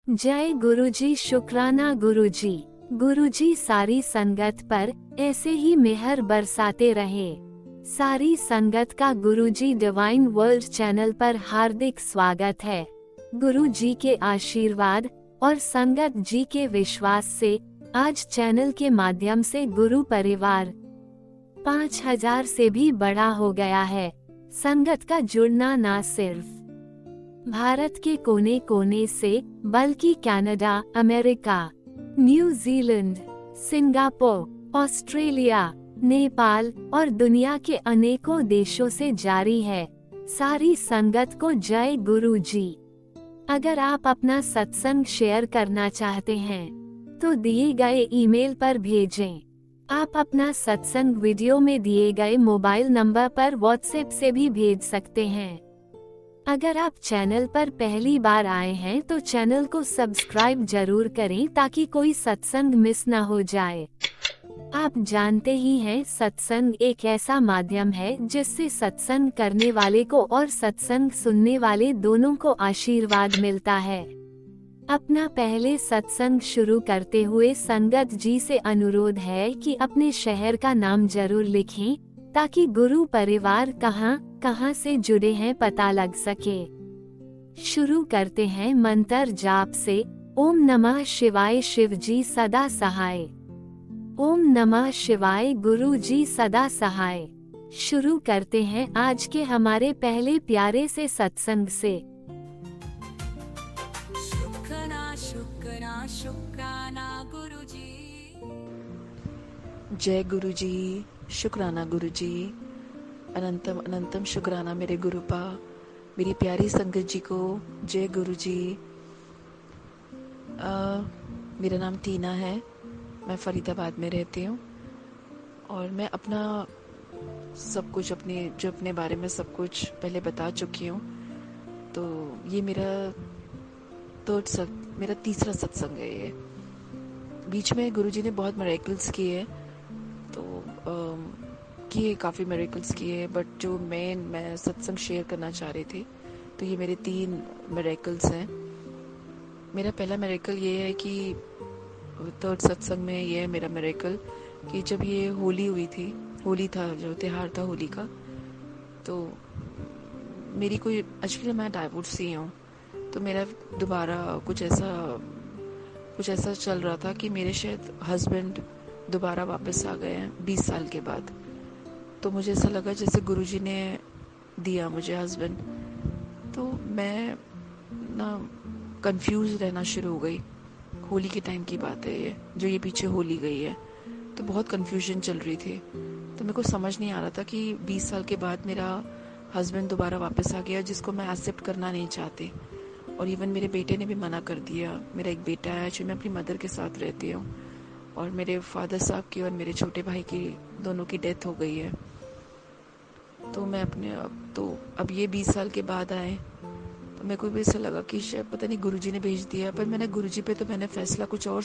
जय गुरुजी, शुक्राना गुरुजी। गुरुजी सारी संगत पर ऐसे ही मेहर बरसाते रहे। सारी संगत का गुरुजी डिवाइन वर्ल्ड चैनल पर हार्दिक स्वागत है। गुरुजी के आशीर्वाद और संगत जी के विश्वास से आज चैनल के माध्यम से गुरु परिवार 5000 से भी बड़ा हो गया है। संगत का जुड़ना न सिर्फ भारत के कोने कोने से बल्कि Canada, America, New Zealand, Singapore, Australia, Nepal और दुनिया के अनेकों देशों से जारी है। सारी संगत को जय गुरु जी। अगर आप अपना सत्संग शेयर करना चाहते हैं तो दिए गए ईमेल पर भेजें। आप अपना सत्संग वीडियो में दिए गए मोबाइल नंबर पर व्हाट्सएप से भी भेज सकते हैं। अगर आप चैनल पर पहली बार आए हैं तो चैनल को सब्सक्राइब जरूर करें ताकि कोई सत्संग मिस न हो जाए। आप जानते ही हैं, सत्संग एक ऐसा माध्यम है जिससे सत्संग करने वाले को और सत्संग सुनने वाले दोनों को आशीर्वाद मिलता है। अपना पहले सत्संग शुरू करते हुए संगत जी से अनुरोध है कि अपने शहर का नाम जरूर लिखें ताकि गुरु परिवार कहां से जुड़े हैं पता लग सके। शुरू करते हैं मंत्र जाप से। ओम नमः शिवाय, शिव जी सदा सहाय। ओम नमः शिवाय, गुरु जी सदा सहाय। शुरू करते हैं आज के हमारे पहले प्यारे से सत्संग से। शुक्राना गुरुजी। जय गुरुजी, शुक्राना गुरुजी। अनंतम अनंतम शुक्राना मेरे गुरुपा। मेरी प्यारी संगत जी को जय गुरुजी। मेरा नाम टीना है। मैं फरीदाबाद में रहती हूँ और मैं अपना सब कुछ अपने बारे में सब कुछ पहले बता चुकी हूँ। तो ये मेरा तीसरा सत्संग है। ये बीच में गुरुजी ने बहुत मिरेकल्स किए, तो काफ़ी मिरेकल्स किए, बट जो मैं सत्संग शेयर करना चाह रही थी तो ये मेरे 3 मिरेकल्स हैं। मेरा पहला मिरेकल ये है कि थर्ड सत्संग में ये है मेरा मिरेकल कि जब ये होली था, जो त्योहार था होली का, तो मेरी कोई एक्चुअली मैं डाइवोर्सी हूँ, तो मेरा दोबारा कुछ ऐसा चल रहा था कि मेरे शायद हस्बैंड दोबारा वापस आ गए हैं 20 साल के बाद। तो मुझे ऐसा लगा जैसे गुरुजी ने दिया मुझे हस्बैंड। तो मैं ना कंफ्यूज रहना शुरू हो गई। होली के टाइम की बात है ये, जो ये पीछे होली गई है, तो बहुत कंफ्यूजन चल रही थी। तो मेरे को समझ नहीं आ रहा था कि 20 साल के बाद मेरा हस्बैंड दोबारा वापस आ गया, जिसको मैं एक्सेप्ट करना नहीं चाहती। और इवन मेरे बेटे ने भी मना कर दिया। मेरा एक बेटा है जो मैं अपनी मदर के साथ रहती हूँ, और मेरे फादर साहब की और मेरे छोटे भाई की दोनों की डेथ हो गई है। तो मैं अब ये 20 साल के बाद आए, तो मेरे को भी ऐसा लगा कि शायद पता नहीं गुरुजी ने भेज दिया। पर मैंने गुरुजी पे मैंने फैसला कुछ और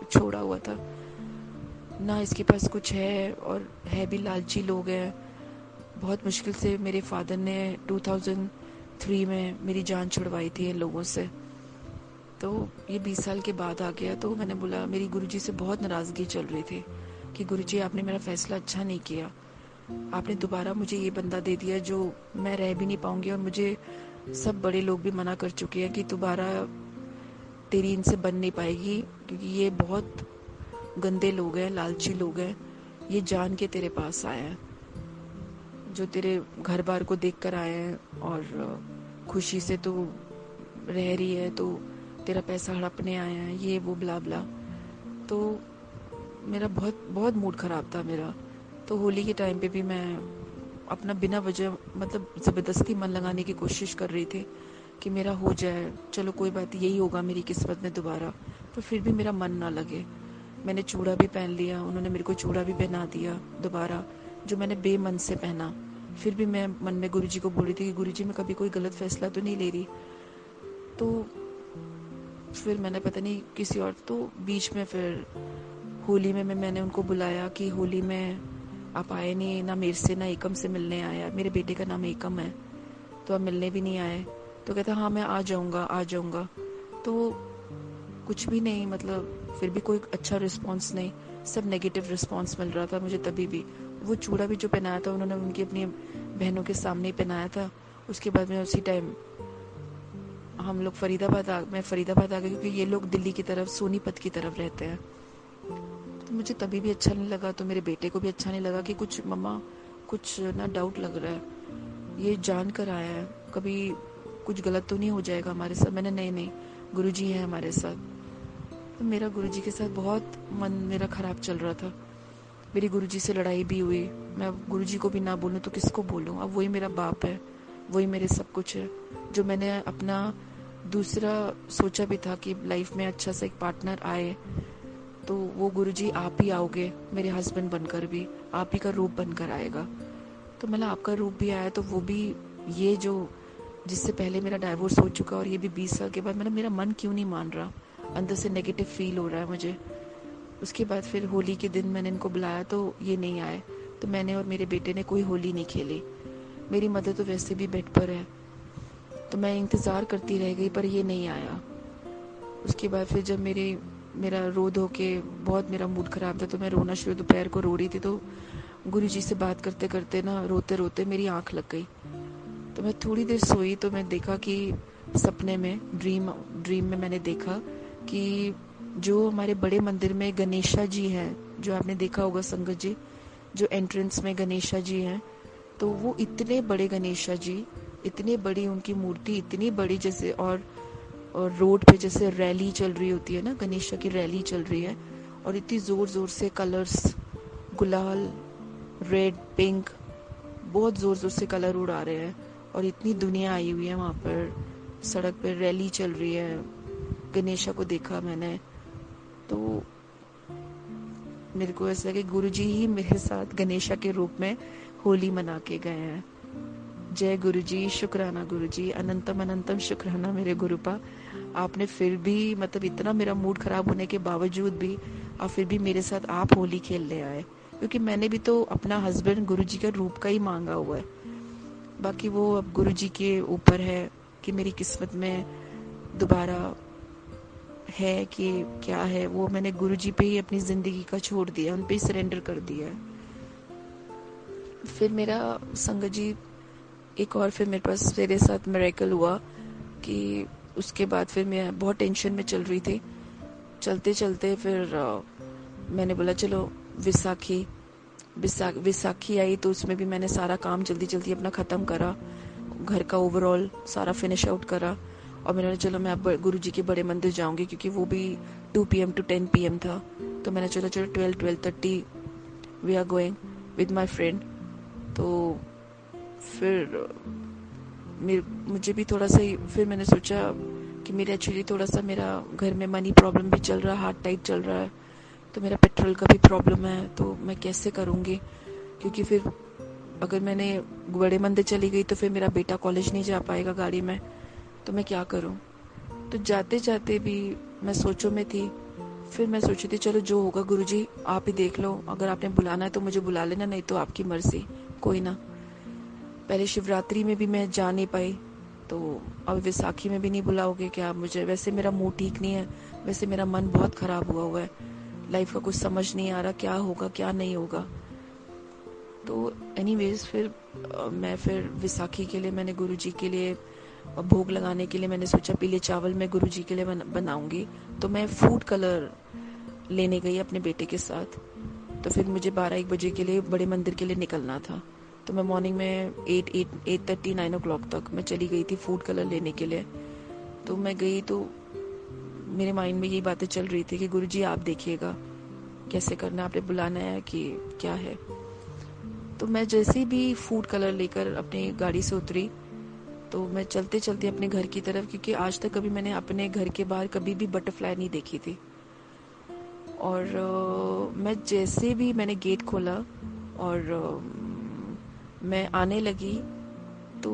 छोड़ा हुआ था ना। इसके पास कुछ है, और है भी लालची लोग हैं। बहुत मुश्किल से मेरे फादर ने 2003 में मेरी जान छुड़वाई थी इन लोगों से। तो ये 20 साल के बाद आ गया। तो मैंने बोला, मेरी गुरुजी से बहुत नाराज़गी चल रही थी कि गुरुजी आपने मेरा फैसला अच्छा नहीं किया। आपने दोबारा मुझे ये बंदा दे दिया जो मैं रह भी नहीं पाऊंगी, और मुझे सब बड़े लोग भी मना कर चुके हैं कि दोबारा तेरी इनसे बन नहीं पाएगी, क्योंकि ये बहुत गंदे लोग हैं, लालची लोग हैं। ये जान के तेरे पास आए हैं, जो तेरे घर बार को देख कर आए हैं, और खुशी से तू रह रही है, तो तेरा पैसा हड़पने आए हैं, ये वो ब्ला ब्ला। तो मेरा बहुत बहुत मूड ख़राब था मेरा। तो होली के टाइम पे भी मैं अपना बिना वजह मतलब ज़बरदस्ती मन लगाने की कोशिश कर रही थी कि मेरा हो जाए, चलो कोई बात, यही होगा मेरी किस्मत में दोबारा। पर फिर भी मेरा मन ना लगे। मैंने चूड़ा भी पहन लिया, उन्होंने मेरे को चूड़ा भी पहना दिया दोबारा, जो मैंने बेमन से पहना। फिर भी मैं मन में गुरुजी को बोल रही थी कि गुरुजी मैं कभी कोई गलत फैसला तो नहीं ले रही। तो फिर मैंने पता नहीं किसी और, तो बीच में फिर होली में मैंने उनको बुलाया कि होली में आप आए नहीं, ना मेरे से ना एकम से मिलने आया। मेरे बेटे का नाम एकम है, तो आप मिलने भी नहीं आए। तो कहता हाँ मैं आ जाऊँगा। तो कुछ भी नहीं, मतलब फिर भी कोई अच्छा रिस्पॉन्स नहीं, सब नेगेटिव रिस्पॉन्स मिल रहा था मुझे तभी भी। वो चूड़ा भी जो पहनाया था उन्होंने उनकी अपनी बहनों के सामने ही पहनाया था। उसके बाद में उसी टाइम मैं फरीदाबाद आ गई, क्योंकि ये लोग दिल्ली की तरफ सोनीपत की तरफ रहते हैं। तो मुझे तभी भी अच्छा नहीं लगा, तो मेरे बेटे को भी अच्छा नहीं लगा कि कुछ मम्मा कुछ ना डाउट लग रहा है, ये जान कर आया है, कभी कुछ गलत तो नहीं हो जाएगा हमारे साथ। मैंने नहीं नहीं, गुरुजी है हमारे साथ। तो मेरा गुरुजी के साथ बहुत मन मेरा खराब चल रहा था। मेरी गुरुजी से लड़ाई भी हुई। मैं अब गुरुजी को भी ना बोलूं तो किसको बोलूं? अब वही मेरा बाप है, वही मेरे सब कुछ है। जो मैंने अपना दूसरा सोचा भी था कि लाइफ में अच्छा सा एक पार्टनर आए, तो वो गुरुजी आप ही आओगे मेरे हस्बैंड बनकर, भी आप ही का रूप बनकर आएगा। तो मतलब आपका रूप भी आया, तो वो भी ये जो जिससे पहले मेरा डाइवोर्स हो चुका और ये भी 20 साल के बाद, मतलब मेरा मन क्यों नहीं मान रहा, अंदर से नेगेटिव फील हो रहा है मुझे। उसके बाद फिर होली के दिन मैंने इनको बुलाया तो ये नहीं आए, तो मैंने और मेरे बेटे ने कोई होली नहीं खेली। मेरी मदर तो वैसे भी बेड पर है, तो मैं इंतज़ार करती रह गई, पर ये नहीं आया। उसके बाद फिर जब मेरा रो धो के बहुत मेरा मूड ख़राब था, तो मैं रोना शुरू, दोपहर को रो रही थी, तो गुरुजी से बात करते करते ना रोते रोते मेरी आँख लग गई। तो मैं थोड़ी देर सोई, तो मैं देखा कि सपने में ड्रीम में मैंने देखा कि जो हमारे बड़े मंदिर में गणेशा जी हैं, जो आपने देखा होगा संगत जी, जो एंट्रेंस में गणेशा जी हैं, तो वो इतने बड़े गणेशा जी, इतनी बड़ी उनकी मूर्ति, इतनी बड़ी जैसे, और रोड पे जैसे रैली चल रही होती है ना, गणेशा की रैली चल रही है, और इतनी जोर जोर से कलर्स, गुलाल, रेड, पिंक, बहुत जोर जोर से कलर उड़ा रहे हैं, और इतनी दुनिया आई हुई है वहाँ पर, सड़क पर रैली चल रही है। गणेशा को देखा मैंने, तो मेरे को ऐसा लगा कि गुरुजी ही मेरे साथ गणेशा के रूप में होली मना के गए हैं। जय गुरुजी, शुक्राना गुरुजी, अनंतम अनंतम शुक्राना मेरे गुरुपा। आपने फिर भी, मतलब इतना मेरा मूड खराब होने के बावजूद भी आप फिर भी मेरे साथ आप होली खेलने आए, क्योंकि मैंने भी तो अपना हस्बैंड गुरुजी का रूप का ही मांगा हुआ है। बाकी वो अब गुरुजी के ऊपर है कि मेरी किस्मत में दोबारा है कि क्या है। वो मैंने गुरुजी पे ही अपनी जिंदगी का छोड़ दिया, उन पे ही सरेंडर कर दिया है। फिर मेरा संगत जी एक और, फिर मेरे पास मेरे साथ मिरेकल हुआ कि उसके बाद फिर मैं बहुत टेंशन में चल रही थी। चलते चलते फिर मैंने बोला चलो विसाखी आई, तो उसमें भी मैंने सारा काम जल्दी जल्दी अपना ख़त्म करा, घर का ओवरऑल सारा फिनिश आउट करा। और मैंने चलो मैं अब गुरुजी के बड़े मंदिर जाऊंगी, क्योंकि वो भी 2 PM to 10 PM था। तो मैंने चलो 12:30 we are going with my friend. तो फिर मुझे भी थोड़ा सा फिर मैंने सोचा कि मेरे एक्चुअली थोड़ा सा मेरा घर में मनी प्रॉब्लम भी चल रहा है, हार्ट टाइट चल रहा है, तो मेरा पेट्रोल का भी प्रॉब्लम है, तो मैं कैसे करूँगी, क्योंकि फिर अगर मैंने बड़े मंदिर चली गई तो फिर मेरा बेटा कॉलेज नहीं जा पाएगा गाड़ी में, तो मैं क्या करूँ। तो जाते जाते भी मैं सोचों में थी। फिर मैं सोची थी चलो जो होगा गुरुजी आप ही देख लो, अगर आपने बुलाना है तो मुझे बुला लेना, नहीं तो आपकी मर्जी, कोई ना। पहले शिवरात्रि में भी मैं जा नहीं पाई, तो अब विसाखी में भी नहीं बुलाओगे क्या मुझे? वैसे मेरा मूड ठीक नहीं है, वैसे मेरा मन बहुत खराब हुआ है, लाइफ का कुछ समझ नहीं आ रहा, क्या होगा क्या नहीं होगा। तो एनीवेज फिर मैं फिर विसाखी के लिए मैंने गुरुजी के लिए भोग लगाने के लिए मैंने सोचा पीले चावल मैं गुरुजी के लिए बनाऊंगी। तो मैं फूड कलर लेने गई अपने बेटे के साथ। तो फिर मुझे 12-1 बजे के लिए बड़े मंदिर के लिए निकलना था, तो मैं मॉर्निंग में 8:30 9 o'clock तक मैं चली गई थी फूड कलर लेने के लिए। तो मैं गई तो मेरे माइंड में यही बातें चल रही थी कि गुरुजी आप देखिएगा कैसे करना, आपने बुलाना है कि क्या है। तो मैं जैसे भी फूड कलर लेकर अपनी गाड़ी से उतरी, तो मैं चलते चलते अपने घर की तरफ, क्योंकि आज तक कभी मैंने अपने घर के बाहर कभी भी बटरफ्लाई नहीं देखी थी। और मैं जैसे भी मैंने गेट खोला और मैं आने लगी, तो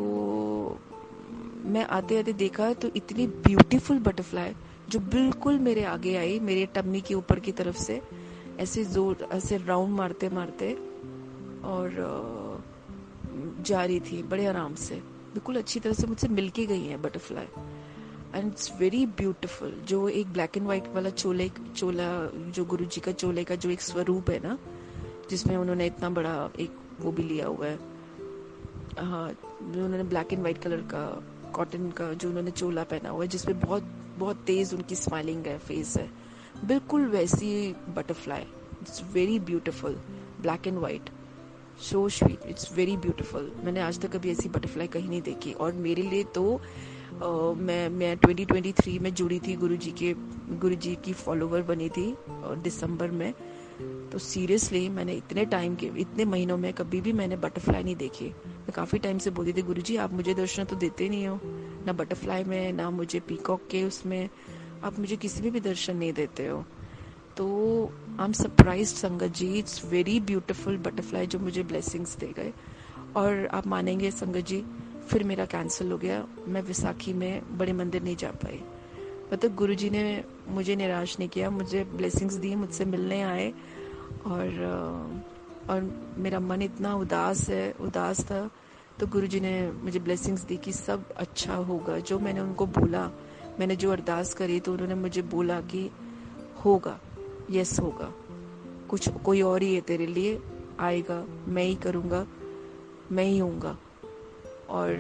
मैं आते आते देखा तो इतनी ब्यूटीफुल बटरफ्लाई जो बिल्कुल मेरे आगे आई, मेरे टम्मी के ऊपर की तरफ से ऐसे राउंड मारते मारते, और जा रही थी बड़े आराम से, बिल्कुल अच्छी तरह से मुझसे मिलके गई है butterfly. And it's very beautiful. जो एक ब्लैक एंड वाइट वाला चोला जो गुरुजी का चोले का जो एक स्वरूप है ना, जिसमें उन्होंने इतना बड़ा एक वो भी लिया हुआ है, हाँ, जो उन्होंने ब्लैक एंड वाइट कलर का कॉटन का जो उन्होंने चोला पहना हुआ है, जिसमें बहुत बहुत तेज उनकी स्माइलिंग है, फेस है, बिल्कुल वैसी butterfly. It's very beautiful, black and white, so sweet, it's very beautiful. मैंने आज तक कभी ऐसी बटरफ्लाई कहीं नहीं देखी। और मेरे लिए तो मैं 2023 में जुड़ी थी, गुरुजी की फॉलोवर बनी थी दिसंबर में। तो सीरियसली मैंने इतने महीनों में कभी भी मैंने बटरफ्लाई नहीं देखी। मैं काफी टाइम से बोलती थी, गुरुजी आप मुझे दर्शन तो देते नहीं हो, ना बटरफ्लाई में, ना मुझे पीकॉक के उसमें, आप मुझे किसी में भी दर्शन नहीं देते हो। तो आई एम सरप्राइज्ड संगत जी, इट्स वेरी ब्यूटीफुल बटरफ्लाई जो मुझे ब्लेसिंग्स दे गए। और आप मानेंगे संगत जी, फिर मेरा कैंसिल हो गया, मैं विसाखी में बड़े मंदिर नहीं जा पाई। मतलब गुरुजी ने मुझे निराश नहीं किया, मुझे ब्लेसिंग्स दी, मुझसे मिलने आए। और मेरा मन इतना उदास था, तो गुरुजी ने मुझे ब्लेसिंग्स दी कि सब अच्छा होगा। जो मैंने उनको बोला, मैंने जो अरदास करी, तो उन्होंने मुझे बोला कि होगा, यस होगा, कुछ कोई और ही है तेरे लिए, आएगा, मैं ही करूँगा, मैं ही होऊंगा। और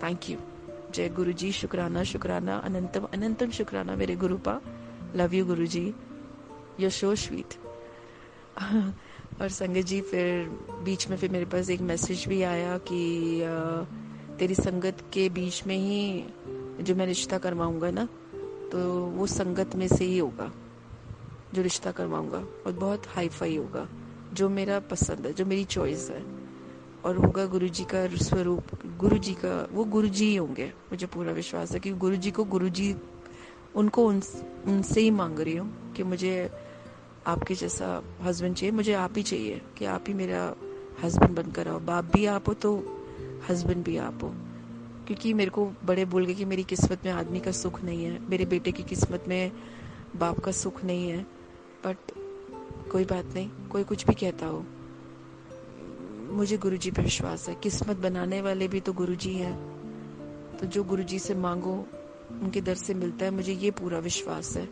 थैंक यू, जय गुरुजी, शुक्राना शुक्राना, अनंतम अनंतम शुक्राना मेरे गुरुपा, love you Guruji, you so sweet. और संगत जी, फिर बीच में फिर मेरे पास एक मैसेज भी आया कि तेरी संगत के बीच में ही जो मैं रिश्ता करवाऊंगा ना, तो वो संगत में से ही होगा जो रिश्ता करवाऊंगा, और बहुत हाई फाई होगा, जो मेरा पसंद है, जो मेरी चॉइस है, और होगा गुरुजी का स्वरूप, गुरुजी का, वो गुरुजी ही होंगे, मुझे पूरा विश्वास है कि गुरुजी को गुरुजी उनको उनसे ही मांग रही हूँ कि मुझे आपके जैसा हस्बैंड चाहिए, मुझे आप ही चाहिए, कि आप ही मेरा हस्बैंड बनकर आओ, बाप भी आप हो तो हस्बैंड भी आप हो। क्योंकि मेरे को बड़े बोल गए कि मेरी किस्मत में आदमी का सुख नहीं है, मेरे बेटे की किस्मत में बाप का सुख नहीं है। बट कोई बात नहीं, कोई कुछ भी कहता हो, मुझे गुरुजी पे विश्वास है, किस्मत बनाने वाले भी तो गुरुजी हैं। तो जो गुरुजी से मांगो उनके दर से मिलता है, मुझे ये पूरा विश्वास है।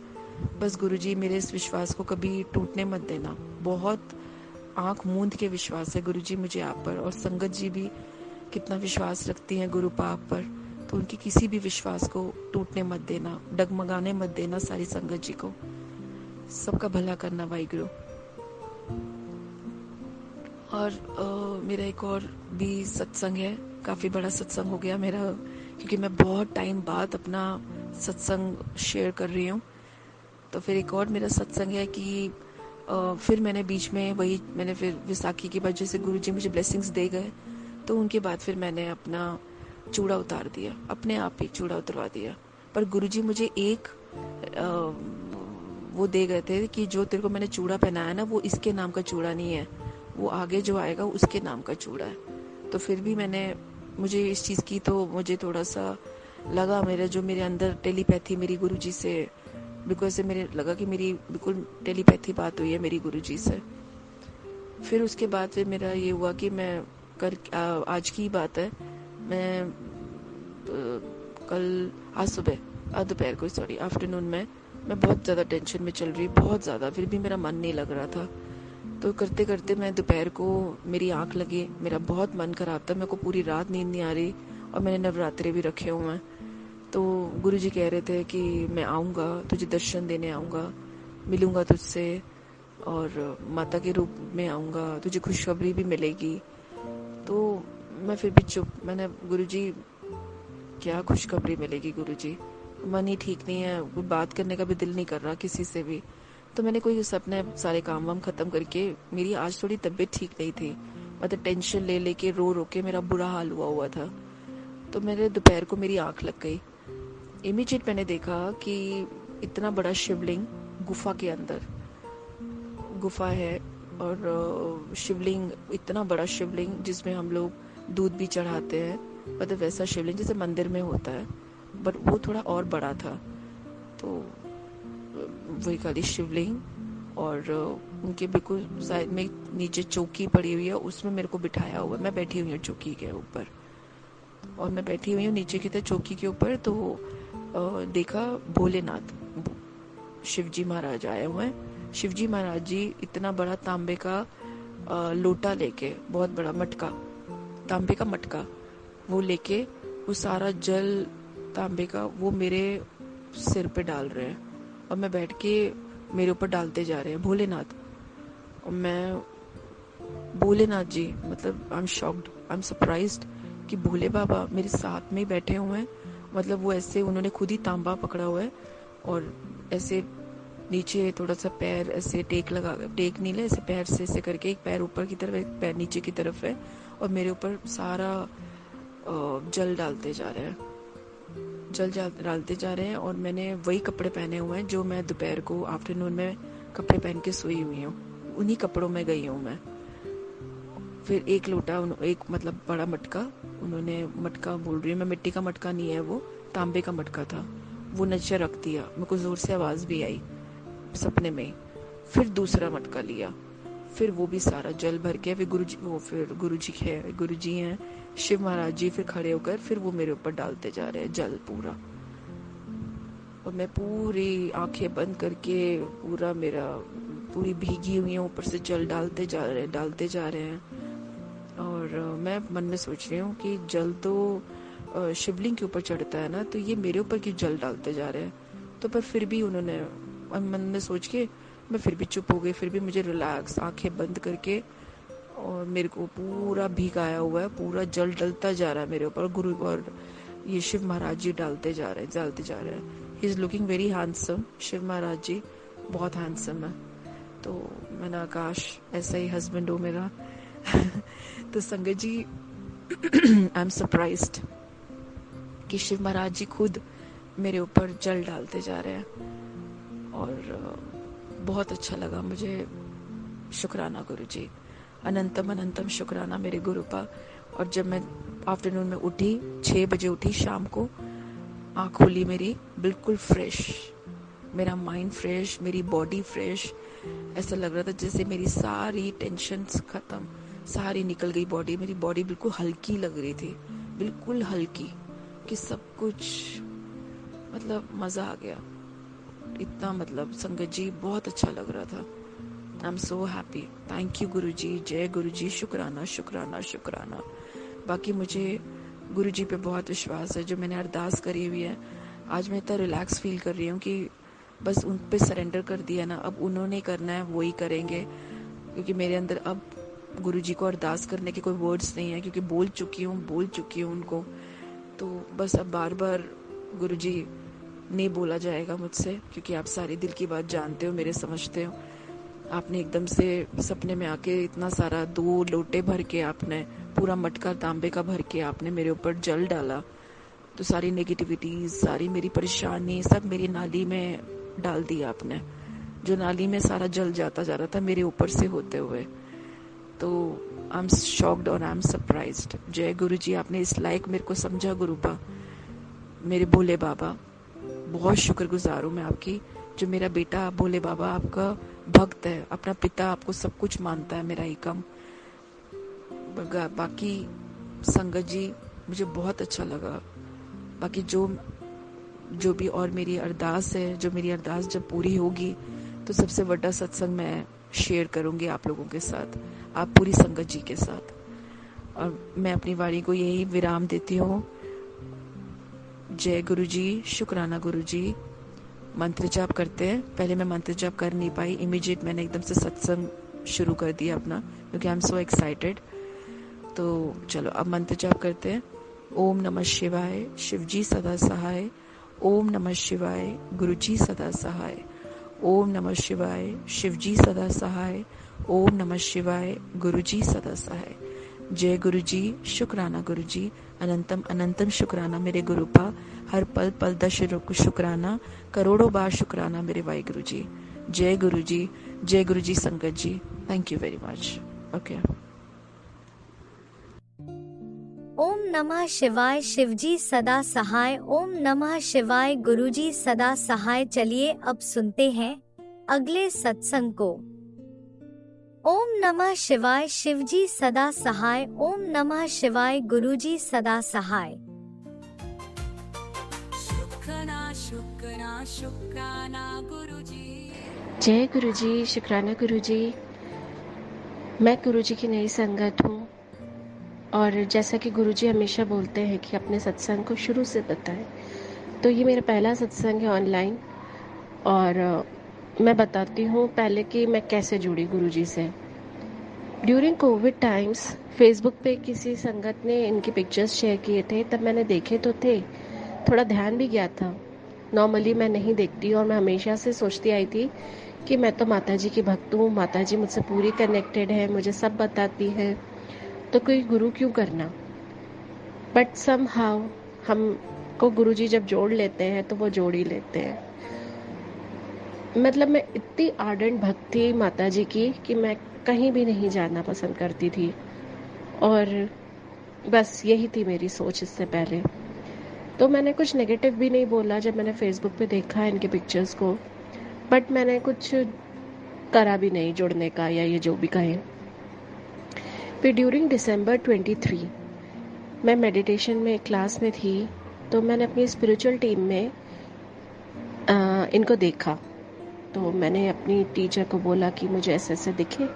बस गुरुजी मेरे इस विश्वास को कभी टूटने मत देना। बहुत आंख मूंद के विश्वास है गुरुजी मुझे आप पर, और संगत जी भी कितना विश्वास रखती हैं गुरु पाक पर, तो उनकी किसी भी विश्वास को टूटने मत देना, डगमगाने मत देना। सारी संगत जी को सबका भला करना वाहिगुरु। और मेरा एक और भी सत्संग है, काफी बड़ा सत्संग हो गया मेरा, क्योंकि मैं बहुत टाइम बाद अपना सत्संग शेयर कर रही हूँ। तो फिर एक और मेरा सत्संग है कि फिर मैंने बीच में मैंने फिर विसाखी की वजह से गुरुजी मुझे ब्लेसिंग्स दे गए, तो उनके बाद फिर मैंने अपना चूड़ा उतार दिया, अपने आप ही चूड़ा उतरवा दिया। पर गुरुजी मुझे एक वो दे गए थे कि जो तेरे को मैंने चूड़ा पहनाया ना, वो इसके नाम का चूड़ा नहीं है, वो आगे जो आएगा उसके नाम का चूड़ा है। तो फिर भी मुझे इस चीज़ की तो मुझे थोड़ा सा लगा, मेरे अंदर टेलीपैथी मेरी गुरुजी से, बिकॉज से मेरे लगा कि मेरी बिल्कुल टेलीपैथी बात हुई है मेरी गुरुजी से। फिर उसके बाद फिर मेरा ये हुआ कि मैं आज की बात है, मैं आज दोपहर को, सॉरी, आफ्टरनून में मैं बहुत ज़्यादा टेंशन में चल रही, बहुत ज़्यादा, फिर भी मेरा मन नहीं लग रहा था। तो करते करते मैं दोपहर को मेरी आंख लगी, मेरा बहुत मन खराब था, मेरे को पूरी रात नींद नहीं आ रही, और मैंने नवरात्रे भी रखे हुए हैं। तो गुरुजी कह रहे थे कि मैं आऊँगा, तुझे दर्शन देने आऊँगा, मिलूँगा तुझसे, और माता के रूप में आऊँगा, तुझे खुशखबरी भी मिलेगी। तो मैं फिर भी चुप, मैंने गुरुजी क्या खुशखबरी मिलेगी गुरुजी, मन ही ठीक नहीं है, कोई बात करने का भी दिल नहीं कर रहा किसी से भी। तो मैंने कोई अपने सारे काम वाम खत्म करके, मेरी आज थोड़ी तबीयत ठीक नहीं थी, मतलब टेंशन ले लेके रो के मेरा बुरा हाल हुआ था। तो मेरे दोपहर को मेरी आंख लग गई, इमीडिएट मैंने देखा कि इतना बड़ा शिवलिंग गुफा के अंदर, गुफा है, और शिवलिंग, इतना बड़ा शिवलिंग जिसमें हम लोग दूध भी चढ़ाते हैं, मतलब वैसा शिवलिंग जैसे मंदिर में होता है, बट वो थोड़ा और बड़ा था। तो वही खाली शिवलिंग, और उनके बिल्कुल साइड में नीचे चौकी पड़ी हुई है, उसमें मेरे को बिठाया हुआ, मैं बैठी हुई हूँ चौकी के ऊपर, और मैं बैठी हुई हूँ नीचे की तरफ चौकी के ऊपर। तो देखा भोलेनाथ शिवजी महाराज आए हुए हैं। शिवजी महाराज जी इतना बड़ा तांबे का लोटा लेके, बहुत बड़ा मटका, तांबे का मटका वो लेके, वो सारा जल तांबे का वो मेरे सिर पे डाल रहे हैं और मैं बैठ के मेरे ऊपर डालते जा रहे हैं भोलेनाथ। और मैं भोलेनाथ जी, मतलब I am shocked, I am surprised कि भोले बाबा मेरे साथ में ही बैठे हुए हैं। मतलब वो ऐसे, उन्होंने खुद ही तांबा पकड़ा हुआ है और ऐसे नीचे थोड़ा सा पैर ऐसे टेक लगा, टेक नहीं ले, ऐसे पैर से ऐसे करके, एक पैर ऊपर की तरफ, एक पैर नीचे की तरफ है और मेरे ऊपर सारा जल डालते जा रहे हैं, डालते जा रहे हैं। और मैंने वही कपड़े पहने हुए हैं जो मैं दोपहर को आफ्टरनून में कपड़े पहन के सोई हुई हूँ, उन्हीं कपड़ों में गई हूँ मैं। फिर एक लोटा, एक मतलब बड़ा मटका, उन्होंने, मटका बोल रही हूँ मैं, मिट्टी का मटका नहीं है वो, तांबे का मटका था, वो नीचे रख दिया। मेरे को जोर से आवाज भी आई सपने में ही। फिर दूसरा मटका लिया, फिर वो भी सारा जल भर के, फिर गुरुजी, वो फिर गुरुजी है, गुरुजी हैं शिव महाराज जी, फिर खड़े होकर फिर वो मेरे ऊपर डालते जा रहे हैं जल पूरा। और मैं पूरी आंखें बंद करके, पूरा मेरा पूरी भीगी हुई हूँ, ऊपर से जल डालते जा रहे हैं। और मैं मन में सोच रही हूँ कि जल तो शिवलिंग के ऊपर चढ़ता है ना, तो ये मेरे ऊपर क्यों जल डालते जा रहे हैं। तो पर फिर भी उन्होंने, मन में सोच के मैं फिर भी चुप हो गई। फिर भी मुझे रिलैक्स आंखें बंद करके, और मेरे को पूरा भीगाया हुआ है, पूरा जल डलता जा रहा है मेरे ऊपर। गुरु और ये शिव महाराज जी डालते जा रहे हैं। He is looking very handsome, Shiv Maharaj ji बहुत हैंडसम है। तो मैंने, आकाश ऐसा ही हस्बैंड हो मेरा। तो संगत जी, आई एम सरप्राइज्ड कि शिव महाराज जी खुद मेरे ऊपर जल डालते जा रहे हैं और बहुत अच्छा लगा मुझे। शुक्राना गुरु जी, अनंतम अनंतम शुक्राना मेरे गुरु पा। और जब मैं आफ्टरनून में उठी, 6 बजे उठी शाम को, आँख खुली मेरी, बिल्कुल फ्रेश, मेरा माइंड फ्रेश, मेरी बॉडी फ्रेश। ऐसा लग रहा था जैसे मेरी सारी टेंशन खत्म, सारी निकल गई बॉडी। मेरी बॉडी बिल्कुल हल्की लग रही थी, बिल्कुल हल्की, कि सब कुछ मतलब मजा आ गया। इतना मतलब संगत जी बहुत अच्छा लग रहा था। I am so happy. Thank you गुरु जी, जय गुरु जी, शुक्राना शुक्राना शुक्राना। बाकी मुझे गुरु जी पे बहुत विश्वास है, जो मैंने अरदास करी हुई है। आज मैं इतना रिलैक्स फील कर रही हूँ कि बस उन पे सरेंडर कर दिया ना, अब उन्होंने करना है वही करेंगे। क्योंकि मेरे अंदर अब गुरु जी को अरदास करने के कोई वर्ड्स नहीं है, क्योंकि बोल चुकी हूँ उनको। तो बस अब बार बार गुरु जी नहीं बोला जाएगा मुझसे, क्योंकि आप सारी दिल की बात जानते हो, मेरे समझते हो। आपने एकदम से सपने में आके इतना सारा 2 लोटे भर के, आपने पूरा मटका तांबे का भर के आपने मेरे ऊपर जल डाला। तो सारी नेगेटिविटीज, सारी मेरी परेशानी सब मेरी नाली में डाल दिया आपने, जो नाली में सारा जल जाता जा रहा था मेरे ऊपर से होते हुए। तो आई एम शॉक्ड और आई एम सरप्राइज्ड। जय गुरु जी, आपने इस लायक मेरे को समझा गुरुपा, मेरे भोले बाबा। बहुत शुक्रगुजार हूँ मैं आपकी, जो मेरा बेटा भोले बाबा आपका भक्त है, अपना पिता आपको सब कुछ मानता है, मेरा ही कम। बाकी संगत जी मुझे बहुत अच्छा लगा। बाकी जो भी और मेरी अरदास है, जो मेरी अरदास जब पूरी होगी तो सबसे बड़ा सत्संग मैं शेयर करूंगी आप लोगों के साथ, आप पूरी संगत जी के साथ। और मैं अपनी वाणी को यही विराम देती हूँ। जय गुरु जी, शुक्राना गुरु जी। मंत्र जाप करते हैं। पहले मैं मंत्र जाप कर नहीं पाई, इमीडिएट मैंने एकदम से सत्संग शुरू कर दिया अपना, क्योंकि आई एम सो एक्साइटेड। तो चलो अब मंत्र जाप करते हैं। ओम नमः शिवाय, शिव जी सदा सहाय। ओम नमः शिवाय, गुरु जी सदा सहाय। ओम नमः शिवाय, शिव जी सदा सहाय। ओम नमः शिवाय, गुरु जी सदा सहाय। जय गुरु जी, शुक्राना गुरु जी, अनंतम अनंतम शुक्राना मेरे गुरुपा। हर पल पल दश शुक्राना, करोड़ों बार शुक्राना मेरे वाहिगुरु जी। जय गुरु जी, जय गुरु जी संगत जी। Thank you very much. Okay. ओम नमः शिवाय, शिवजी सदा सहाय। ओम नमः शिवाय, गुरुजी सदा सहाय। चलिए अब सुनते हैं अगले सत्संग को। ओम नमः शिवाय, शिवजी सदा सहाय। ओम नमः शिवाय, गुरुजी सदा सहाय। शुक्राना शुक्राना गुरुजी। जय गुरुजी, शुक्राना गुरुजी। मैं गुरुजी की नई संगत हूँ और जैसा कि गुरुजी हमेशा बोलते हैं कि अपने सत्संग को शुरू से बताएं, तो ये मेरा पहला सत्संग है ऑनलाइन। और मैं बताती हूँ पहले कि मैं कैसे जुड़ी गुरुजी से। ड्यूरिंग कोविड टाइम्स फेसबुक पे किसी संगत ने इनकी पिक्चर्स शेयर किए थे, तब मैंने देखे तो थे, थोड़ा ध्यान भी गया था। नॉर्मली मैं नहीं देखती और मैं हमेशा से सोचती आई थी कि मैं तो माता जी की भक्त हूँ, माता जी मुझसे पूरी कनेक्टेड है, मुझे सब बताती है, तो कोई गुरु क्यों करना। बट समहाउ हमको गुरु जी जब जोड़ लेते हैं तो वो जोड़ ही लेते हैं। मतलब मैं इतनी आर्डेंट भक्त थी माता जी की कि मैं कहीं भी नहीं जाना पसंद करती थी, और बस यही थी मेरी सोच इससे पहले। तो मैंने कुछ नेगेटिव भी नहीं बोला जब मैंने फेसबुक पे देखा इनके पिक्चर्स को, बट मैंने कुछ करा भी नहीं जुड़ने का, या ये जो भी कहें। फिर ड्यूरिंग दिसंबर 23 मैं मेडिटेशन में क्लास में थी, तो मैंने अपनी स्पिरिचुअल टीम में इनको देखा। तो मैंने अपनी टीचर को बोला कि मुझे ऐसे ऐसे दिखे,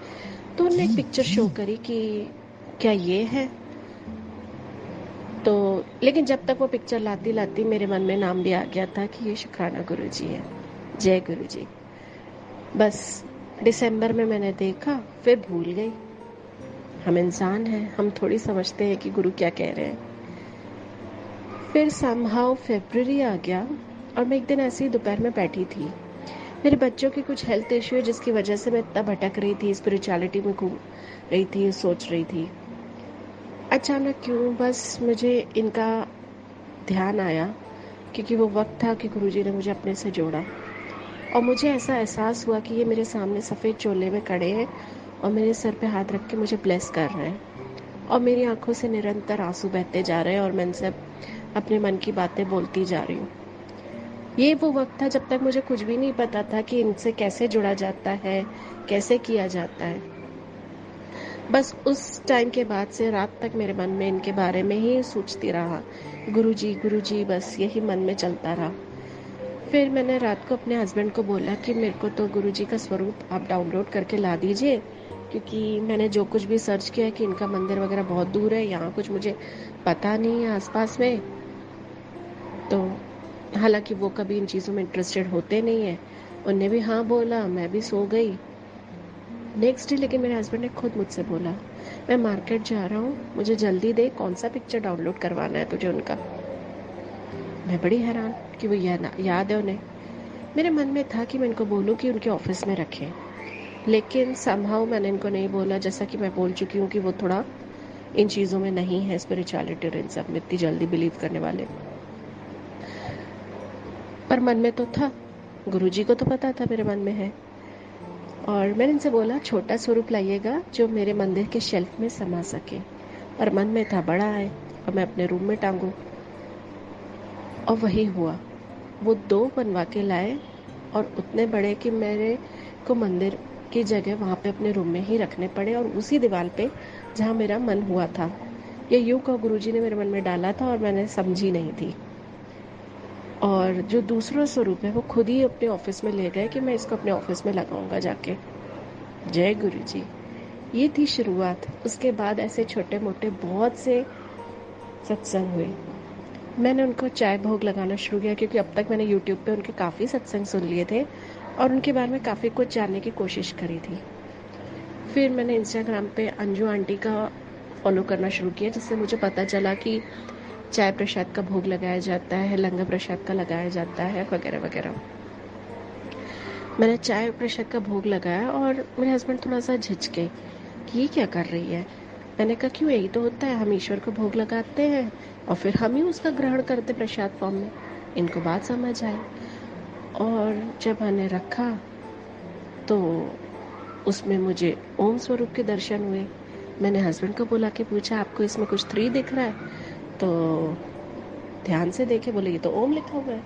तो उन्होंने एक पिक्चर शो करी कि क्या ये है। तो लेकिन जब तक वो पिक्चर लाती लाती मेरे मन में नाम भी आ गया था कि ये शुक्राना गुरुजी है। जय गुरुजी। बस दिसंबर में मैंने देखा, फिर भूल गई। हम इंसान हैं, हम थोड़ी समझते हैं कि गुरु क्या कह रहे हैं। फिर समहाउ फरवरी आ गया और मैं एक दिन ऐसे ही दोपहर में बैठी थी। मेरे बच्चों की कुछ हेल्थ इश्यू है जिसकी वजह से मैं इतना भटक रही थी, स्पिरिचुअलिटी में घूम रही थी, सोच रही थी। अचानक क्यों बस मुझे इनका ध्यान आया, क्योंकि वो वक्त था कि गुरुजी ने मुझे अपने से जोड़ा, और मुझे ऐसा एहसास हुआ कि ये मेरे सामने सफ़ेद चोले में खड़े हैं और मेरे सर पे हाथ रख के मुझे ब्लेस कर रहे हैं, और मेरी आंखों से निरंतर आंसू बहते जा रहे हैं और मैं इनसे अपने मन की बातें बोलती जा रही हूँ। ये वो वक्त था जब तक मुझे कुछ भी नहीं पता था कि इनसे कैसे जुड़ा जाता है, कैसे किया जाता है। बस उस टाइम के बाद से रात तक मेरे मन में इनके बारे में ही सोचती रहा, गुरुजी, बस यही मन में चलता रहा। फिर मैंने रात को अपने हस्बैंड को बोला कि मेरे को तो गुरुजी का स्वरूप आप डाउनलोड करके ला दीजिए, क्योंकि मैंने जो कुछ भी सर्च किया है कि इनका मंदिर वगैरह बहुत दूर है, यहाँ कुछ मुझे पता नहीं है आसपास में। तो हालांकि वो कभी इन चीज़ों में इंटरेस्टेड होते नहीं है, उनने भी हाँ बोला, मैं भी सो गई। नेक्स्ट डे लेकिन मेरे हस्बैंड ने खुद मुझसे बोला, मैं मार्केट जा रहा हूँ, मुझे जल्दी दे, कौन सा पिक्चर डाउनलोड करवाना है तुझे उनका। मैं बड़ी हैरान कि वो याद है उन्हें। मेरे मन में था कि मैं इनको बोलूँ कि उनके ऑफिस में रखें, लेकिन समहाउ मैंने इनको नहीं बोला, जैसा कि मैं बोल चुकी हूँ कि वो थोड़ा इन चीज़ों में नहीं है, स्पिरिचुअलिटी और इन सब में इतनी जल्दी बिलीव करने वाले। पर मन में तो था, गुरुजी को तो पता था मेरे मन में है। और मैंने इनसे बोला छोटा स्वरूप लाइएगा जो मेरे मंदिर के शेल्फ में समा सके, और मन में था बड़ा है और मैं अपने रूम में टांगू। और वही हुआ, वो 2 बनवा के लाए और उतने बड़े कि मेरे को मंदिर की जगह वहाँ पे अपने रूम में ही रखने पड़े, और उसी दीवार पे जहाँ मेरा मन हुआ था। ये यूं का गुरुजी ने मेरे मन में डाला था और मैंने समझी नहीं थी। और जो दूसरा स्वरूप है वो खुद ही अपने ऑफिस में ले गए कि मैं इसको अपने ऑफिस में लगाऊंगा जाके। जय गुरुजी। ये थी शुरुआत। उसके बाद ऐसे छोटे मोटे बहुत से सत्संग हुए। मैंने उनको चाय भोग लगाना शुरू किया, क्योंकि अब तक मैंने यूट्यूब पे उनके काफ़ी सत्संग सुन लिए थे और उनके बारे में काफ़ी कुछ जानने की कोशिश करी थी। फिर मैंने इंस्टाग्राम पे अंजू आंटी का फॉलो करना शुरू किया, जिससे मुझे पता चला कि चाय प्रसाद का भोग लगाया जाता है, लंगर प्रसाद का लगाया जाता है, वगैरह वगैरह। मैंने चाय प्रसाद का भोग लगाया और मेरे हस्बैंड थोड़ा सा झिझके कि ये क्या कर रही है। मैंने कहा क्यों, यही तो होता है, हम ईश्वर को भोग लगाते हैं और फिर हम ही उसका ग्रहण करते प्रसाद फॉर्म में। इनको बात समझ आई, और जब मैंने रखा तो उसमें मुझे ओम स्वरूप के दर्शन हुए। मैंने हस्बैंड को बोला कि पूछा आपको इसमें कुछ 3 दिख रहा है, तो ध्यान से देखे, बोले ये तो ओम लिखा हुआ है।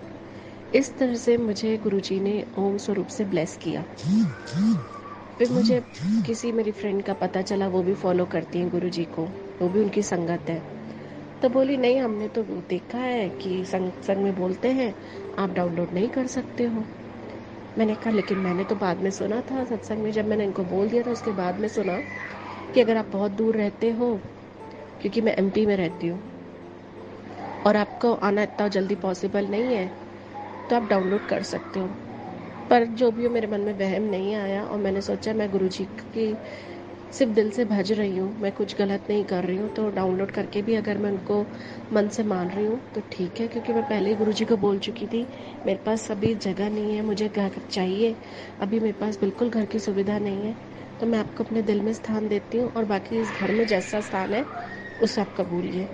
इस तरह से मुझे गुरुजी ने ओम स्वरूप से ब्लेस किया। फिर मुझे किसी मेरी फ्रेंड का पता चला, वो भी फॉलो करती हैं गुरुजी को, वो भी उनकी संगत है। तो बोली नहीं, हमने तो देखा है कि संग में बोलते हैं आप डाउनलोड नहीं कर सकते हो। मैंने कहा लेकिन मैंने तो बाद में सुना था सत्संग में, जब मैंने इनको बोल दिया था उसके बाद में सुना कि अगर आप बहुत दूर रहते हो, क्योंकि मैं एमपी में रहती हूँ और आपको आना इतना जल्दी पॉसिबल नहीं है, तो आप डाउनलोड कर सकते हो। पर जो भी हो, मेरे मन में वहम नहीं आया और मैंने सोचा मैं गुरुजी की सिर्फ दिल से भज रही हूँ, मैं कुछ गलत नहीं कर रही हूँ, तो डाउनलोड करके भी अगर मैं उनको मन से मान रही हूँ तो ठीक है। क्योंकि मैं पहले ही गुरुजी को बोल चुकी थी मेरे पास अभी जगह नहीं है, मुझे घर चाहिए, अभी मेरे पास बिल्कुल घर की सुविधा नहीं है, तो मैं आपको अपने दिल में स्थान देती हूँ और बाकी इस घर में जैसा स्थान है उसे आप कबूलिए।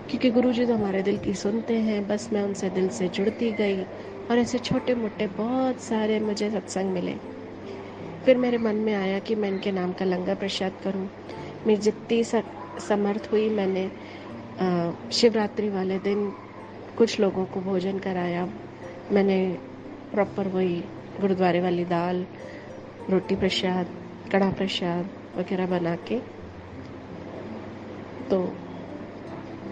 क्योंकि गुरुजी तो हमारे दिल की सुनते हैं। बस मैं उनसे दिल से जुड़ती गई और ऐसे छोटे मोटे बहुत सारे मुझे सत्संग मिले। फिर मेरे मन में आया कि मैं इनके नाम का लंगर प्रसाद करूं। मेरी जितनी समर्थ हुई मैंने शिवरात्रि वाले दिन कुछ लोगों को भोजन कराया। मैंने प्रॉपर वही गुरुद्वारे वाली दाल, रोटी प्रसाद, कड़ा प्रसाद वगैरह बना के, तो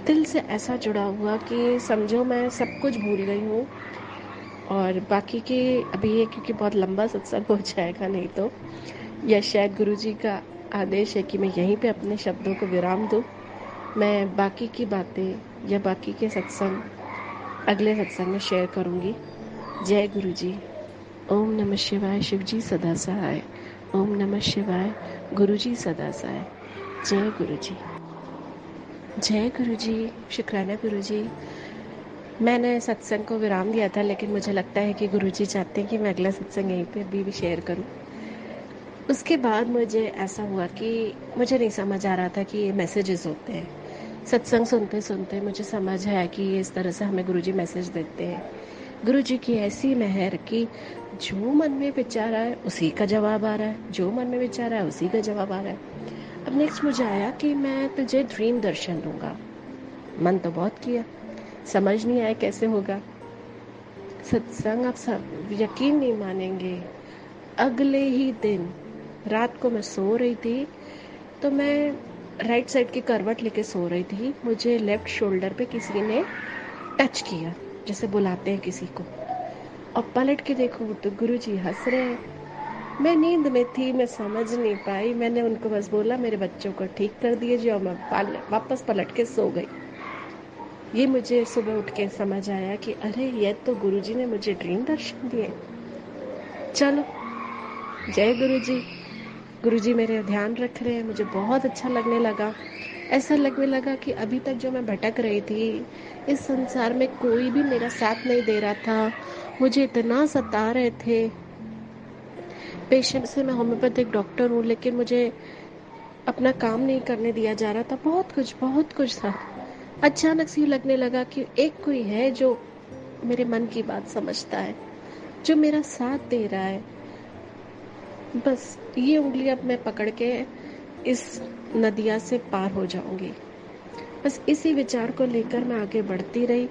दिल से ऐसा जुड़ा हुआ कि समझो मैं सब कुछ भूल गई हूँ। और बाकी के अभी ये क्योंकि बहुत लंबा सत्संग हो जाएगा, नहीं तो या शायद गुरुजी का आदेश है कि मैं यहीं पे अपने शब्दों को विराम दूँ। मैं बाकी की बातें या बाकी के सत्संग अगले सत्संग में शेयर करूँगी। जय गुरुजी। ओम नमः शिवाय। शिवजी सदा सहाय। ओम नमः शिवाय। गुरुजी सदा सहाय। जय गुरुजी। जय गुरुजी। शुक्राना गुरुजी। मैंने सत्संग को विराम दिया था, लेकिन मुझे लगता है कि गुरुजी चाहते हैं कि मैं अगला सत्संग यहीं पे अभी भी शेयर करूं। उसके बाद मुझे ऐसा हुआ कि मुझे नहीं समझ आ रहा था कि ये मैसेजेस होते हैं। सत्संग सुनते सुनते मुझे समझ आया कि ये इस तरह से हमें गुरुजी मैसेज देते हैं। गुरुजी की ऐसी मेहर कि जो मन में विचार आए उसी का जवाब आ रहा है, जो मन में विचार आए उसी का जवाब आ रहा है। अब नेक्स्ट मुझे आया कि मैं तुझे ड्रीम दर्शन दूंगा। मन तो बहुत किया, समझ नहीं आया कैसे होगा सत्संग। आप सब यकीन नहीं मानेंगे, अगले ही दिन रात को मैं सो रही थी, तो मैं राइट साइड की करवट लेके सो रही थी। मुझे लेफ्ट शोल्डर पे किसी ने टच किया, जैसे बुलाते हैं किसी को, और पलट के देखो तो गुरुजी हंस रहे हैं। मैं नींद में थी, मैं समझ नहीं पाई। मैंने उनको बस बोला मेरे बच्चों को ठीक कर दीजिए, और मैं वापस पलट के सो गई। ये मुझे सुबह उठ के समझ आया कि अरे ये तो गुरुजी ने मुझे ड्रीम दर्शन दिए। चलो, जय गुरुजी। गुरुजी मेरे ध्यान रख रहे हैं। मुझे बहुत अच्छा लगने लगा। ऐसा लगने लगा कि अभी तक जो मैं भटक रही थी इस संसार में, कोई भी मेरा साथ नहीं दे रहा था, मुझे इतना सता रहे थे। पेशेंट से मैं होम्योपैथिक डॉक्टर हूँ, लेकिन मुझे अपना काम नहीं करने दिया जा रहा था। बहुत कुछ था। अचानक से लगने लगा कि एक कोई है जो मेरे मन की बात समझता है, जो मेरा साथ दे रहा है। बस ये उंगली अब मैं पकड़ के इस नदिया से पार हो जाऊंगी। बस इसी विचार को लेकर मैं आगे बढ़ती रही।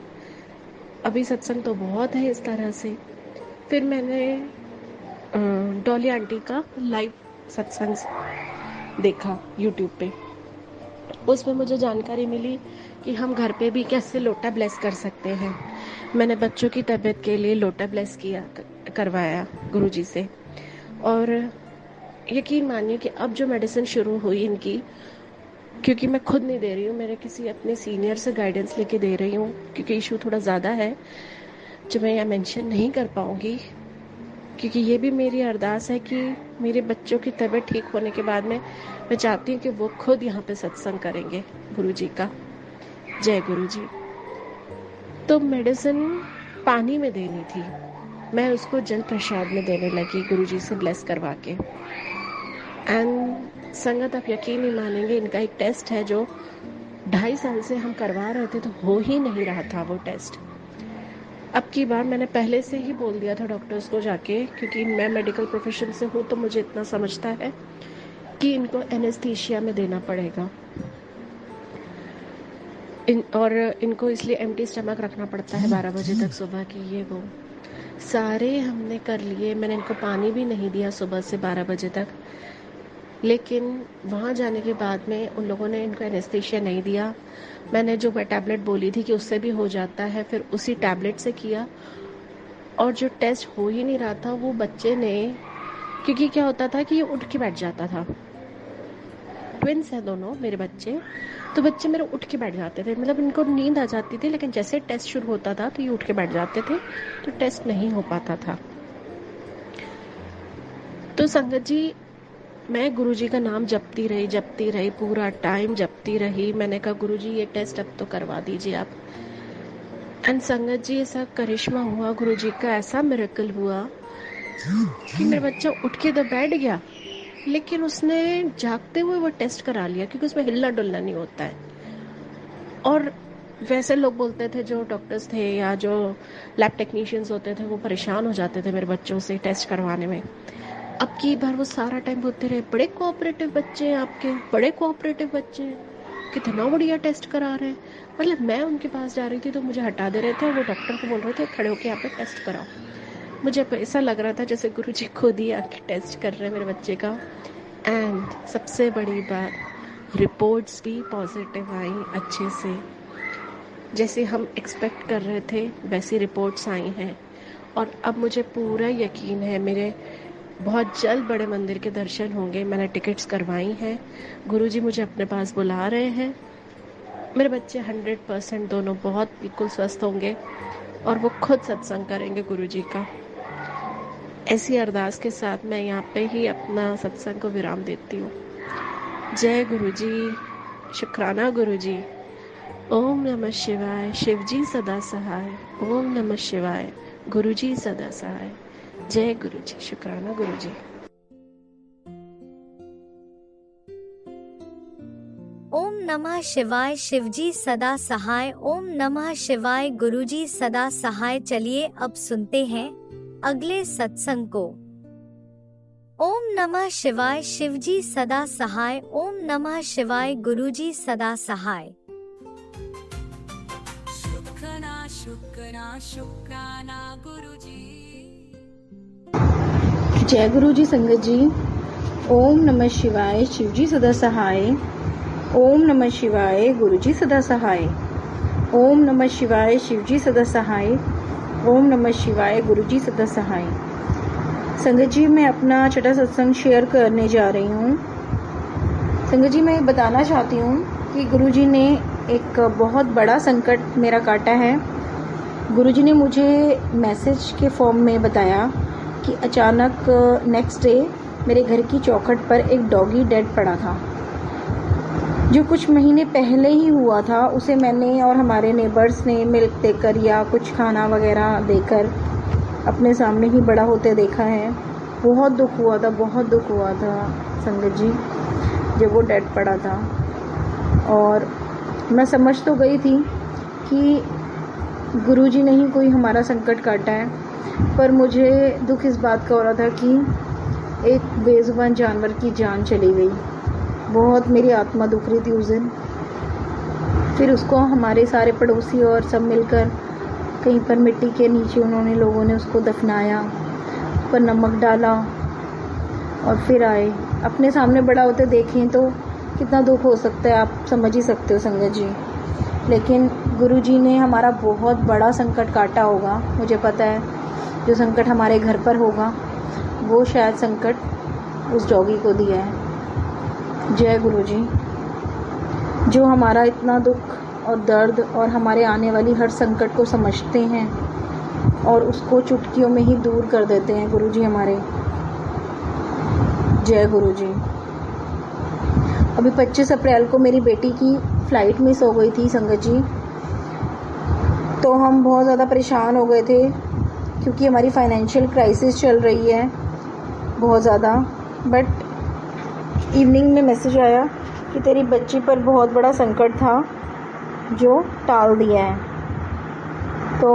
अभी सत्संग तो बहुत है इस तरह से। फिर मैंने डॉली आंटी का लाइव सत्संग देखा यूट्यूब पे। उसमें मुझे जानकारी मिली कि हम घर पे भी कैसे लोटा ब्लेस कर सकते हैं। मैंने बच्चों की तबीयत के लिए लोटा ब्लेस करवाया गुरुजी से। और यकीन मानिए कि अब जो मेडिसिन शुरू हुई इनकी, क्योंकि मैं खुद नहीं दे रही हूँ, मेरे किसी अपने सीनियर से गाइडेंस लेके दे रही हूँ, क्योंकि इशू थोड़ा ज़्यादा है जो मैं यहाँ मेंशन नहीं कर पाऊँगी। क्योंकि ये भी मेरी अरदास है कि मेरे बच्चों की तबीयत ठीक होने के बाद में मैं चाहती हूँ कि वो खुद यहाँ पे सत्संग करेंगे गुरुजी का। जय गुरुजी। तो मेडिसिन पानी में देनी थी, मैं उसको जल प्रसाद में देने लगी गुरुजी से ब्लेस करवा के। एंड संगत, आप यकीन नहीं मानेंगे, इनका एक टेस्ट है जो 2.5 साल से हम करवा रहे थे, तो हो ही नहीं रहा था वो टेस्ट। अब की बार मैंने पहले से ही बोल दिया था डॉक्टर्स को जाके, क्योंकि मैं मेडिकल प्रोफेशन से हूँ तो मुझे इतना समझता है कि इनको एनेस्थीसिया में देना पड़ेगा। और इनको इसलिए एम्प्टी स्टमक रखना पड़ता है 12 बजे तक सुबह की। ये वो सारे हमने कर लिए। मैंने इनको पानी भी नहीं दिया सुबह से 12 बजे तक। लेकिन वहाँ जाने के बाद में उन लोगों ने इनको एनेस्थीसिया नहीं दिया। मैंने जो मैं टैबलेट बोली थी कि उससे भी हो जाता है, फिर उसी टैबलेट से किया और जो टेस्ट हो ही नहीं रहा था वो बच्चे ने, क्योंकि क्या होता था कि ये उठ के बैठ जाता था, ट्विंस हैं दोनों मेरे बच्चे, तो बच्चे मेरे उठ के बैठ जाते थे, मतलब इनको नींद आ जाती थी, लेकिन जैसे टेस्ट शुरू होता था तो ये उठ के बैठ जाते थे, तो टेस्ट नहीं हो पाता था। तो संगत जी, मैं गुरुजी का नाम जपती रही, पूरा टाइम जपती रही। मैंने कहा गुरुजी ये टेस्ट अब तो करवा दीजिए आप। एंड संगत जी, ऐसा करिश्मा हुआ, गुरुजी का ऐसा मिरेकल हुआ कि मेरा बच्चा उठ के तो बैठ गया, लेकिन उसने जागते हुए वो टेस्ट करा लिया, क्योंकि उसमें हिलना डुलना नहीं होता है। और वैसे लोग बोलते थे, जो डॉक्टर्स थे या जो लैब टेक्नीशियंस होते थे, वो परेशान हो जाते थे मेरे बच्चों से टेस्ट करवाने में। अब की बार वो सारा टाइम बोलते रहे, बड़े कोऑपरेटिव बच्चे हैं आपके, बड़े कोऑपरेटिव बच्चे हैं, कितना बढ़िया टेस्ट करा रहे हैं। मतलब मैं उनके पास जा रही थी तो मुझे हटा दे रहे थे, और वो डॉक्टर को बोल रहे थे खड़े होकर यहाँ पे टेस्ट कराओ। मुझे ऐसा लग रहा था जैसे गुरुजी खुद ही आके टेस्ट कर रहे हैं मेरे बच्चे का। एंड सबसे बड़ी बात, रिपोर्ट्स भी पॉजिटिव आई अच्छे से, जैसे हम एक्सपेक्ट कर रहे थे वैसी रिपोर्ट्स आई हैं। और अब मुझे पूरा यकीन है मेरे बहुत जल्द बड़े मंदिर के दर्शन होंगे। मैंने टिकट्स करवाई हैं, गुरुजी मुझे अपने पास बुला रहे हैं। मेरे बच्चे 100% दोनों बहुत बिल्कुल स्वस्थ होंगे और वो खुद सत्संग करेंगे गुरुजी का। ऐसी अरदास के साथ मैं यहाँ पे ही अपना सत्संग को विराम देती हूँ। जय गुरुजी, शुक्राना गुरुजी। ओम नमः शिवाय, शिवजी सदा सहाय। ओम नमः शिवाय, गुरुजी सदा सहाय। जय गुरुजी, शुक्राना गुरुजी। ओम नमः शिवाय, शिवजी सदा सहाय। ओम नमः शिवाय, गुरुजी सदा सहाय। चलिए अब सुनते हैं अगले सत्संग को। ओम नमः शिवाय, शिवजी सदा सहाय। ओम नमः शिवाय, गुरुजी सदा सहाय। शुक्राना शुक्राना शुक्राना गुरुजी। जय गुरु जी। संगत जी, ओम नमः शिवाय, शिवजी सदा सहाय। ओम नमः शिवाय, गुरुजी सदा सहाय। ओम नमः शिवाय, शिवजी सदा सहाय। ओम नमः शिवाय, गुरुजी सदा सहाय। संगत जी, मैं अपना छठा सत्संग शेयर करने जा रही हूँ। संगत जी, मैं बताना चाहती हूँ कि गुरुजी ने एक बहुत बड़ा संकट मेरा काटा है। गुरुजी ने मुझे मैसेज के फॉर्म में बताया कि अचानक नेक्स्ट डे मेरे घर की चौखट पर एक डॉगी डेड पड़ा था। जो कुछ महीने पहले ही हुआ था, उसे मैंने और हमारे नेबर्स ने मिल्क देकर या कुछ खाना वगैरह देकर अपने सामने ही बड़ा होते देखा है। बहुत दुख हुआ था, बहुत दुख हुआ था संगत जी जब वो डेड पड़ा था। और मैं समझ तो गई थी कि गुरुजी ने ही कोई हमारा संकट काटा है, पर मुझे दुख इस बात का हो रहा था कि एक बेजुबान जानवर की जान चली गई। बहुत मेरी आत्मा दुख रही थी उस दिन। फिर उसको हमारे सारे पड़ोसी और सब मिलकर कहीं पर मिट्टी के नीचे उन्होंने लोगों ने उसको दफनाया, पर नमक डाला और फिर आए। अपने सामने बड़ा होते देखें तो कितना दुख हो सकता है, आप समझ ही सकते हो संगत जी। लेकिन गुरुजी ने हमारा बहुत बड़ा संकट काटा होगा, मुझे पता है। जो संकट हमारे घर पर होगा वो शायद संकट उस डॉगी को दिया है। जय गुरुजी। जो हमारा इतना दुख और दर्द और हमारे आने वाली हर संकट को समझते हैं और उसको चुटकियों में ही दूर कर देते हैं गुरुजी हमारे। जय गुरुजी। अभी 25 अप्रैल को मेरी बेटी की फ़्लाइट मिस हो गई थी संगत जी, तो हम बहुत ज़्यादा परेशान हो गए थे क्योंकि हमारी फाइनेंशियल क्राइसिस चल रही है बहुत ज़्यादा। बट इवनिंग में मैसेज आया कि तेरी बच्ची पर बहुत बड़ा संकट था जो टाल दिया है। तो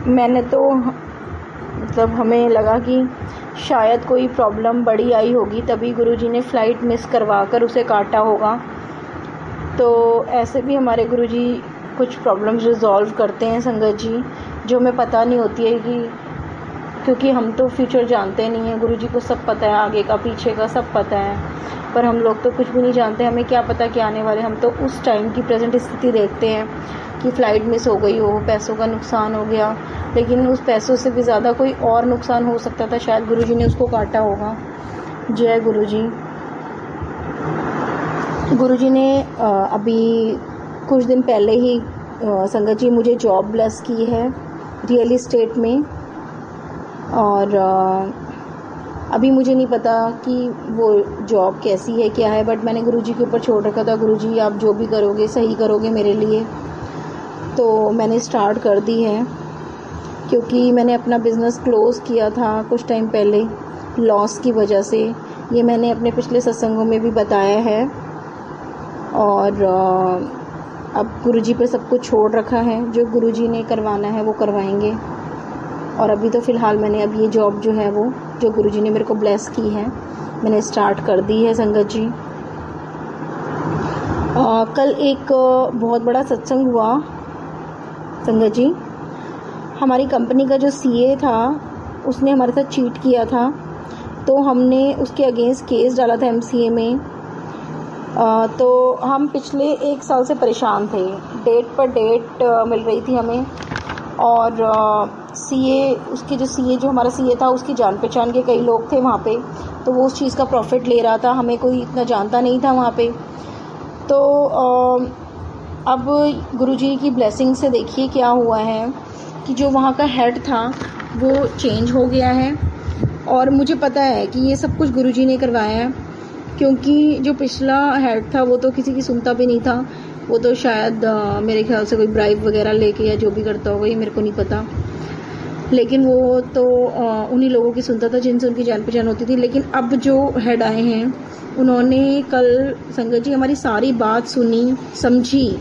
मैंने तो मतलब हमें लगा कि शायद कोई प्रॉब्लम बड़ी आई होगी, तभी गुरुजी ने फ़्लाइट मिस करवा कर उसे काटा होगा। तो ऐसे भी हमारे गुरुजी कुछ प्रॉब्लम्स रिजॉल्व करते हैं संगत जी, जो हमें पता नहीं होती है कि क्योंकि हम तो फ्यूचर जानते नहीं हैं, गुरुजी को सब पता है, आगे का पीछे का सब पता है, पर हम लोग तो कुछ भी नहीं जानते। हमें क्या पता क्या आने वाले। हम तो उस टाइम की प्रेजेंट स्थिति देखते हैं कि फ़्लाइट मिस हो गई हो, पैसों का नुकसान हो गया, लेकिन उस पैसों से भी ज़्यादा कोई और नुकसान हो सकता था, शायद गुरुजी ने उसको काटा होगा। जय गुरुजी। गुरुजी ने अभी कुछ दिन पहले ही संगत जी मुझे जॉब ब्लेस की है रियल इस्टेट में, और अभी मुझे नहीं पता कि वो जॉब कैसी है क्या है, बट मैंने गुरुजी के ऊपर छोड़ रखा था, गुरुजी आप जो भी करोगे सही करोगे मेरे लिए। तो मैंने स्टार्ट कर दी है, क्योंकि मैंने अपना बिज़नेस क्लोज़ किया था कुछ टाइम पहले लॉस की वजह से। ये मैंने अपने पिछले सत्संगों में भी बताया है, और अब गुरुजी पे सब कुछ छोड़ रखा है। जो गुरुजी ने करवाना है वो करवाएंगे। और अभी तो फ़िलहाल मैंने अब ये जॉब जो है वो जो गुरुजी ने मेरे को ब्लेस की है मैंने स्टार्ट कर दी है संगत जी। कल एक बहुत बड़ा सत्संग हुआ संगत जी। हमारी कंपनी का जो सीए था उसने हमारे साथ चीट किया था, तो हमने उसके अगेंस्ट केस डाला था एमसीए में। तो हम पिछले 1 साल से परेशान थे, डेट पर डेट मिल रही थी हमें, और सीए उसके जो हमारा सीए था उसकी जान पहचान के कई लोग थे वहाँ पे, तो वो उस चीज़ का प्रॉफिट ले रहा था, हमें कोई इतना जानता नहीं था वहाँ पे। तो अब गुरुजी की ब्लेसिंग से देखिए क्या हुआ है कि जो वहाँ का हेड था वो चेंज हो गया है, और मुझे पता है कि ये सब कुछ गुरुजी ने करवाया है, क्योंकि जो पिछला हेड था वो तो किसी की सुनता भी नहीं था। वो तो शायद मेरे ख्याल से कोई ब्राइब वगैरह लेके या जो भी करता होगा, ये मेरे को नहीं पता, लेकिन वो तो उन्हीं लोगों की सुनता था जिनसे उनकी जान पहचान होती थी। लेकिन अब जो हेड आए हैं उन्होंने कल संगत जी हमारी सारी बात सुनी समझी।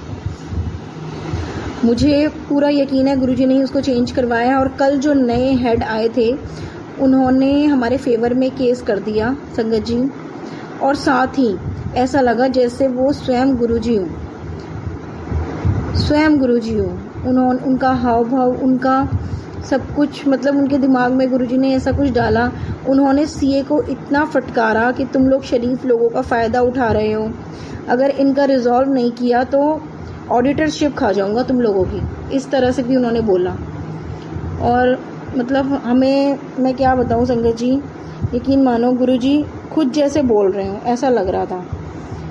मुझे पूरा यकीन है गुरुजी ने ही उसको चेंज करवाया है, और कल जो नए हेड आए थे उन्होंने हमारे फेवर में केस कर दिया संगत जी, और साथ ही ऐसा लगा जैसे वो स्वयं गुरुजी हो, स्वयं गुरुजी हो। उनका हाव भाव, उनका सब कुछ, मतलब उनके दिमाग में गुरुजी ने ऐसा कुछ डाला। उन्होंने सीए को इतना फटकारा कि तुम लोग शरीफ लोगों का फ़ायदा उठा रहे हो, अगर इनका रिजॉल्व नहीं किया तो ऑडिटरशिप खा जाऊंगा तुम लोगों की, इस तरह से भी उन्होंने बोला। और मतलब हमें, मैं क्या बताऊं संगत जी, यकीन मानो गुरुजी खुद जैसे बोल रहे हो ऐसा लग रहा था।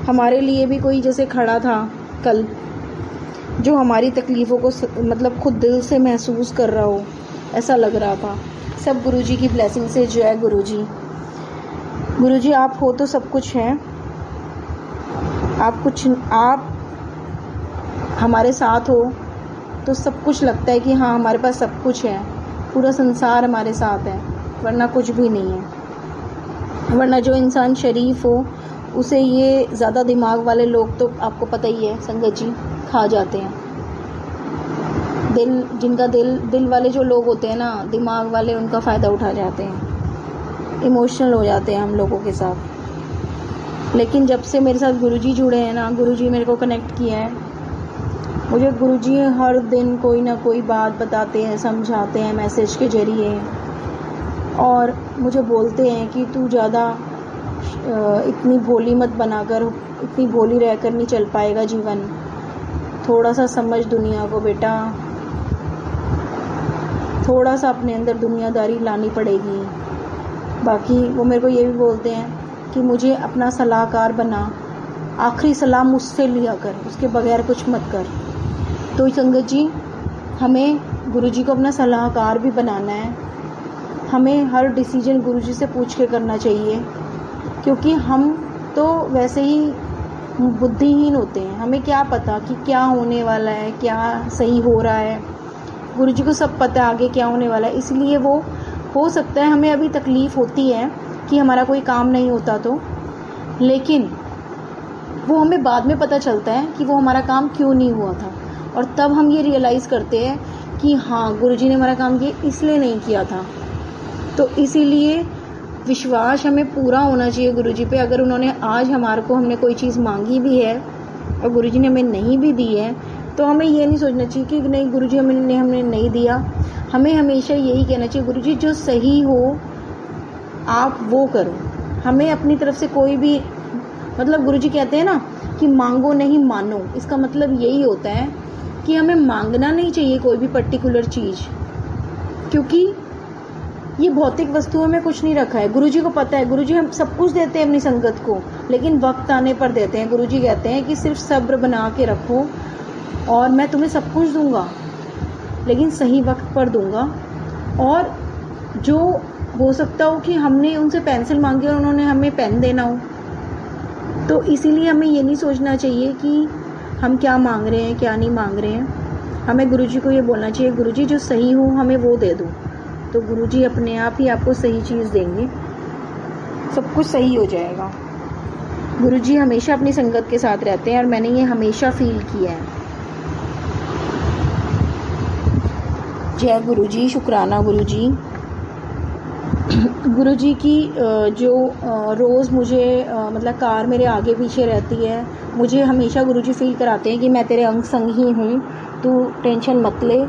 हमारे लिए भी कोई जैसे खड़ा था कल, जो हमारी तकलीफ़ों को मतलब खुद दिल से महसूस कर रहा हो, ऐसा लग रहा था। सब गुरुजी की ब्लेसिंग से। जय गुरुजी। गुरुजी आप हो तो सब कुछ है, आप हमारे साथ हो तो सब कुछ लगता है कि हाँ हमारे पास सब कुछ है, पूरा संसार हमारे साथ है, वरना कुछ भी नहीं है। वरना जो इंसान शरीफ हो उसे ये ज़्यादा दिमाग वाले लोग तो आपको पता ही है संगत जी खा जाते हैं। जिनका दिल वाले जो लोग होते हैं ना, दिमाग वाले, उनका फ़ायदा उठा जाते हैं, इमोशनल हो जाते हैं हम लोगों के साथ। लेकिन जब से मेरे साथ गुरुजी जुड़े हैं ना, गुरुजी मेरे को कनेक्ट किया है, मुझे गुरुजी हर दिन कोई ना कोई बात बताते हैं, समझाते हैं मैसेज के ज़रिए, और मुझे बोलते हैं कि तू ज़्यादा इतनी भोली मत बनाकर, इतनी भोली रहकर नहीं चल पाएगा जीवन, थोड़ा सा समझ दुनिया को बेटा, थोड़ा सा अपने अंदर दुनियादारी लानी पड़ेगी। बाकी वो मेरे को ये भी बोलते हैं कि मुझे अपना सलाहकार बना, आखिरी सलाह मुझसे लिया कर, उसके बगैर कुछ मत कर। तो संगत जी हमें गुरुजी को अपना सलाहकार भी बनाना है, हमें हर डिसीजन गुरुजी से पूछ के करना चाहिए, क्योंकि हम तो वैसे ही बुद्धिहीन होते हैं, हमें क्या पता कि क्या होने वाला है, क्या सही हो रहा है। गुरुजी को सब पता है आगे क्या होने वाला है, इसलिए वो हो सकता है हमें अभी तकलीफ़ होती है कि हमारा कोई काम नहीं होता तो, लेकिन वो हमें बाद में पता चलता है कि वो हमारा काम क्यों नहीं हुआ था, और तब हम ये रियलाइज़ करते हैं कि हाँ गुरुजी ने हमारा काम ये इसलिए नहीं किया था। तो इसीलिए विश्वास हमें पूरा होना चाहिए गुरुजी पे। अगर उन्होंने आज हमने कोई चीज़ मांगी भी है और गुरुजी ने हमें नहीं भी दी है, तो हमें ये नहीं सोचना चाहिए कि नहीं गुरुजी हमें नहीं दिया। हमें हमेशा यही कहना चाहिए गुरुजी जो सही हो आप वो करो। हमें अपनी तरफ से कोई भी, मतलब गुरुजी कहते हैं ना कि मांगो नहीं मानो, इसका मतलब यही होता है कि हमें मांगना नहीं चाहिए कोई भी पर्टिकुलर चीज़, क्योंकि ये भौतिक वस्तुओं में कुछ नहीं रखा है। गुरुजी को पता है, गुरुजी हम सब कुछ देते हैं अपनी संगत को, लेकिन वक्त आने पर देते हैं। गुरुजी कहते हैं कि सिर्फ सब्र बना के रखो और मैं तुम्हें सब कुछ दूंगा, लेकिन सही वक्त पर दूंगा। और जो हो सकता हो कि हमने उनसे पेंसिल मांगी और उन्होंने हमें पेन देना हो, तो इसीलिए हमें ये नहीं सोचना चाहिए कि हम क्या मांग रहे हैं क्या नहीं मांग रहे हैं। हमें गुरुजी को ये बोलना चाहिए गुरुजी जो सही हो हमें वो दे दो, तो गुरुजी अपने आप ही आपको सही चीज़ देंगे, सब कुछ सही हो जाएगा। गुरुजी हमेशा अपनी संगत के साथ रहते हैं और मैंने ये हमेशा फील किया है। जय गुरुजी, शुक्राना गुरुजी। गुरुजी की जो रोज़ मुझे मतलब कार मेरे आगे पीछे रहती है, मुझे हमेशा गुरुजी फील कराते हैं कि मैं तेरे अंग संग ही हूँ, तू टेंशन मत ले।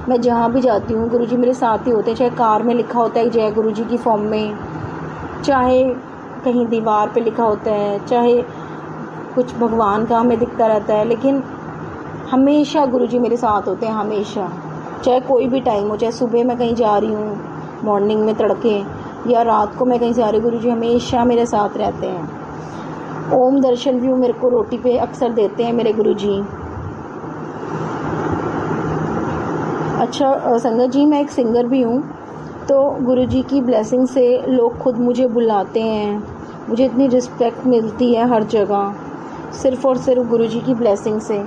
मैं जहाँ भी जाती हूँ गुरुजी मेरे साथ ही होते हैं, चाहे कार में लिखा होता है जय गुरुजी की फॉर्म में, चाहे कहीं दीवार पे लिखा होता है, चाहे कुछ भगवान का हमें दिखता रहता है, लेकिन हमेशा गुरुजी मेरे साथ होते हैं हमेशा। चाहे कोई भी टाइम हो, चाहे सुबह मैं कहीं जा रही हूँ मॉर्निंग में तड़के, या रात को मैं कहीं से आ रही हूँ, गुरुजी हमेशा मेरे साथ रहते हैं। ओम दर्शन भी मेरे को रोटी पे अक्सर देते हैं मेरे गुरुजी। अच्छा संगत जी, मैं एक सिंगर भी हूँ, तो गुरुजी की ब्लेसिंग से लोग खुद मुझे बुलाते हैं, मुझे इतनी रिस्पेक्ट मिलती है हर जगह, सिर्फ़ और सिर्फ गुरुजी की ब्लेसिंग से।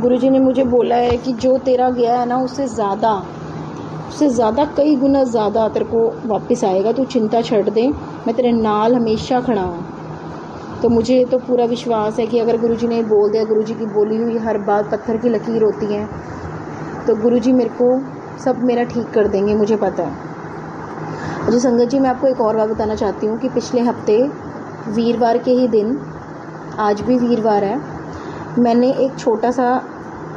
गुरुजी ने मुझे बोला है कि जो तेरा गया है ना उससे ज़्यादा कई गुना ज़्यादा तेरे को वापस आएगा, तू चिंता छੱਡ दे, मैं तेरे नाल हमेशा खड़ा हूँ। तो मुझे तो पूरा विश्वास है कि अगर गुरुजी ने बोल दिया, गुरुजी की बोली हुई हर बात पत्थर की लकीर होती है, तो गुरुजी मेरे को सब मेरा ठीक कर देंगे, मुझे पता है। जी संगत जी, मैं आपको एक और बात बताना चाहती हूँ कि पिछले हफ्ते वीरवार के ही दिन, आज भी वीरवार है, मैंने एक छोटा सा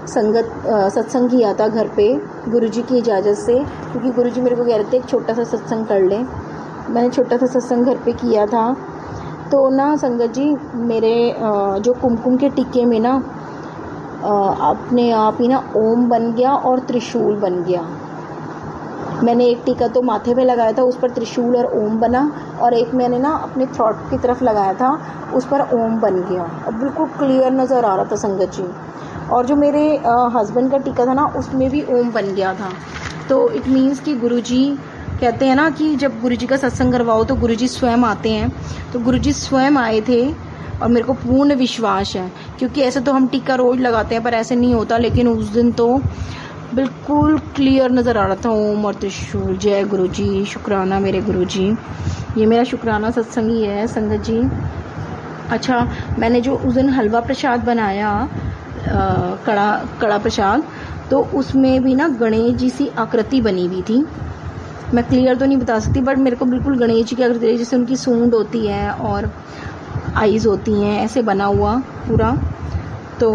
सत्संग किया था घर पे गुरुजी की इजाज़त से, क्योंकि गुरुजी मेरे को कह रहे थे एक छोटा सा सत्संग कर लें। मैंने छोटा सा सत्संग घर पे किया था। तो ना संगत जी, मेरे जो कुमकुम के टीके में ना अपने आप ही ना ओम बन गया और त्रिशूल बन गया। मैंने एक टीका तो माथे पे लगाया था, उस पर त्रिशूल और ओम बना, और एक मैंने ना अपने थ्रोट की तरफ लगाया था, उस पर ओम बन गया और बिल्कुल क्लियर नज़र आ रहा था संगत जी। और जो मेरे हस्बैंड का टीका था ना, उसमें भी ओम बन गया था। तो इट मीन्स कि गुरुजी कहते हैं ना कि जब गुरुजी का सत्संग करवाओ तो गुरुजी स्वयं आते हैं। तो गुरुजी स्वयं आए थे और मेरे को पूर्ण विश्वास है, क्योंकि ऐसे तो हम टीका रोज लगाते हैं पर ऐसे नहीं होता, लेकिन उस दिन तो बिल्कुल क्लियर नज़र आ रहा था ओम और त्रिशूल। जय गुरुजी, शुक्राना मेरे गुरुजी। ये मेरा शुक्राना सत्संग ही है संगत जी। अच्छा, मैंने जो उस दिन हलवा प्रसाद बनाया, कड़ा प्रसाद, तो उसमें भी ना गणेश जी सी आकृति बनी हुई थी। मैं क्लियर तो नहीं बता सकती, बट मेरे को बिल्कुल गणेश जी की आकृति, जैसे उनकी सूंड होती है और आईज़ होती हैं, ऐसे बना हुआ पूरा, तो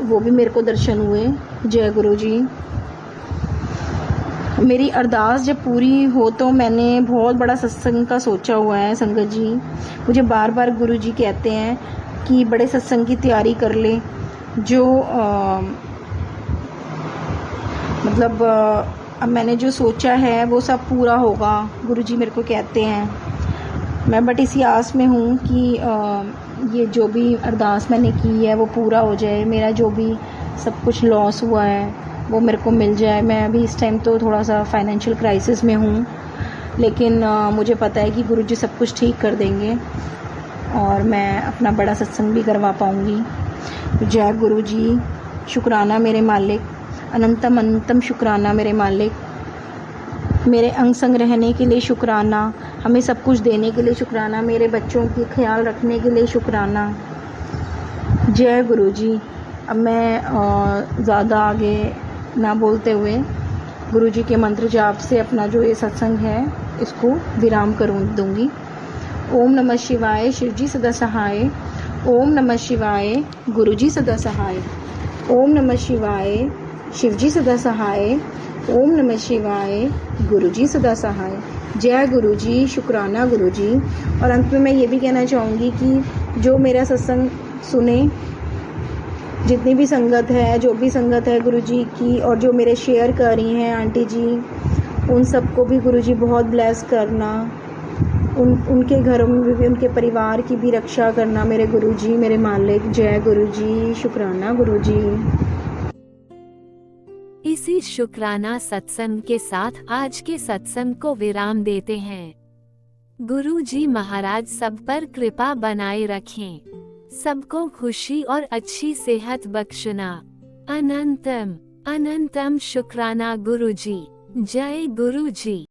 वो भी मेरे को दर्शन हुए। जय गुरु जी। मेरी अरदास जब पूरी हो तो मैंने बहुत बड़ा सत्संग का सोचा हुआ है संगत जी। मुझे बार बार गुरु जी कहते हैं कि बड़े सत्संग की तैयारी कर ले, जो मतलब अब मैंने जो सोचा है वो सब पूरा होगा, गुरु जी मेरे को कहते हैं। मैं बट इसी आस में हूँ कि ये जो भी अरदास मैंने की है वो पूरा हो जाए, मेरा जो भी सब कुछ लॉस हुआ है वो मेरे को मिल जाए। मैं अभी इस टाइम तो थोड़ा सा फाइनेंशियल क्राइसिस में हूँ, लेकिन मुझे पता है कि गुरु जी सब कुछ ठीक कर देंगे और मैं अपना बड़ा सत्संग भी करवा पाऊँगी। जय गुरु जी। शुक्राना मेरे मालिक, अनंतम अनंतम शुक्राना मेरे मालिक, मेरे अंग संग रहने के लिए शुक्राना, हमें सब कुछ देने के लिए शुक्राना, मेरे बच्चों की ख्याल रखने के लिए शुक्राना। जय गुरु जी। अब मैं ज़्यादा आगे ना बोलते हुए गुरु जी के मंत्र जाप से अपना जो ये सत्संग है इसको विराम दूंगी। ओम नमः शिवाय, शिव जी सदा सहाय। ओम नमः शिवाय, गुरु जी सदा सहाय। ओम नमः शिवाय शिवजी सदा सहाय। ओम नमः शिवाय गुरुजी सदा सहाय। जय गुरुजी, शुक्राना गुरुजी। और अंत में मैं ये भी कहना चाहूँगी कि जो मेरा सत्संग सुने, जितनी भी संगत है, जो भी संगत है गुरुजी की, और जो मेरे शेयर कर रही हैं आंटी जी, उन सबको भी गुरुजी बहुत ब्लेस करना, उनके घरों में भी, उनके परिवार की भी रक्षा करना मेरे गुरुजी, मेरे मालिक। जय गुरुजी, शुक्राना गुरुजी। इसी शुक्राना सत्संग के साथ आज के सत्संग को विराम देते हैं। गुरु जी महाराज सब पर कृपा बनाए रखें, सबको खुशी और अच्छी सेहत बख्शना। अनंतम अनंतम शुक्राना गुरु जी। जय गुरु जी।